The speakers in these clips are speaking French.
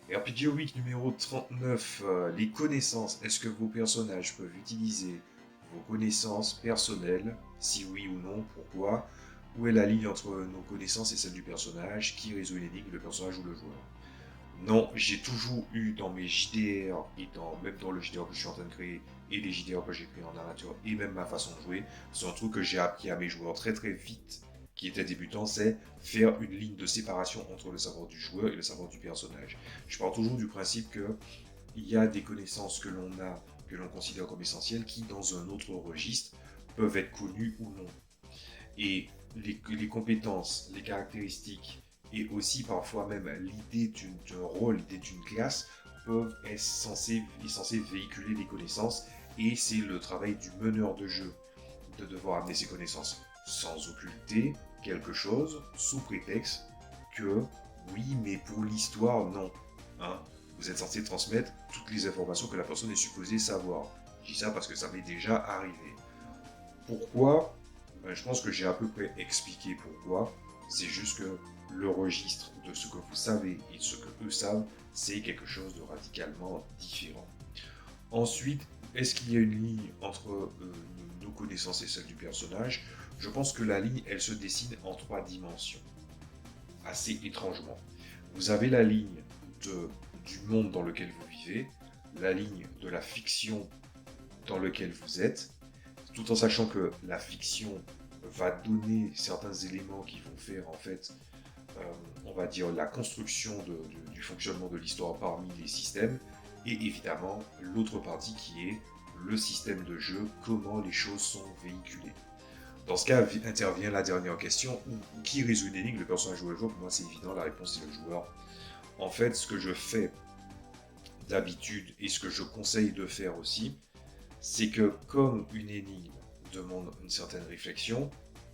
RPG Week numéro 39, les connaissances. Est-ce que vos personnages peuvent utiliser vos connaissances personnelles? Si oui ou non, pourquoi? Où est la ligne entre nos connaissances et celles du personnage? Qui résout l'énigme, le personnage ou le joueur? Non, j'ai toujours eu dans mes JDR et même dans le JDR que je suis en train de créer et les JDR que j'ai créés en amateur et même ma façon de jouer, c'est un truc que j'ai appris à mes joueurs très très vite qui étaient débutants, c'est faire une ligne de séparation entre le savoir du joueur et le savoir du personnage. Je pars toujours du principe que il y a des connaissances que l'on a, que l'on considère comme essentielles, qui dans un autre registre peuvent être connues ou non. Et les compétences, les caractéristiques et aussi parfois même l'idée d'un rôle, l'idée d'une classe peuvent être censées véhiculer les connaissances et c'est le travail du meneur de jeu de devoir amener ses connaissances sans occulter quelque chose sous prétexte que oui mais pour l'histoire non. Hein, vous êtes censé transmettre toutes les informations que la personne est supposée savoir. Je dis ça parce que ça m'est déjà arrivé. Pourquoi? Je pense que j'ai à peu près expliqué pourquoi. C'est juste que le registre de ce que vous savez et de ce que eux savent, c'est quelque chose de radicalement différent. Ensuite, est-ce qu'il y a une ligne entre nos connaissances et celles du personnage? Je pense que la ligne, elle se dessine en 3 dimensions, assez étrangement. Vous avez la ligne du monde dans lequel vous vivez, la ligne de la fiction dans laquelle vous êtes, tout en sachant que la fiction va donner certains éléments qui vont faire en fait, on va dire, la construction du fonctionnement de l'histoire parmi les systèmes, et évidemment l'autre partie qui est le système de jeu, comment les choses sont véhiculées. Dans ce cas intervient la dernière question, qui résout une énigme, le personnage ou le joueur? Pour moi c'est évident, la réponse c'est le joueur. En fait, ce que je fais d'habitude et ce que je conseille de faire aussi, c'est que comme une énigme demande une certaine réflexion,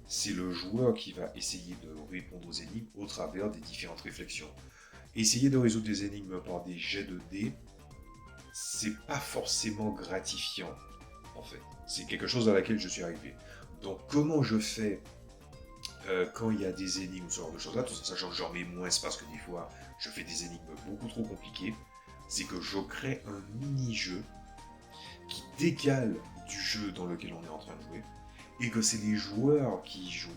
c'est le joueur qui va essayer de répondre aux énigmes au travers des différentes réflexions. Essayer de résoudre des énigmes par des jets de dés, c'est pas forcément gratifiant, en fait. C'est quelque chose à laquelle je suis arrivé. Donc comment je fais quand il y a des énigmes ou ce genre de choses là, tout en sachant que j'en mets moins parce que des fois je fais des énigmes beaucoup trop compliquées, c'est que je crée un mini-jeu qui décale du jeu dans lequel on est en train de jouer, et que c'est les joueurs qui y jouent,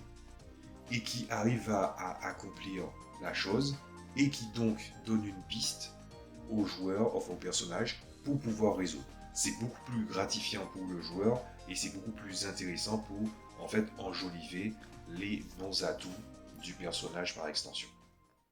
et qui arrivent à accomplir la chose, et qui donc donnent une piste aux joueurs, enfin aux personnages, pour pouvoir résoudre. C'est beaucoup plus gratifiant pour le joueur, et c'est beaucoup plus intéressant pour, en fait, enjoliver les bons atouts du personnage par extension.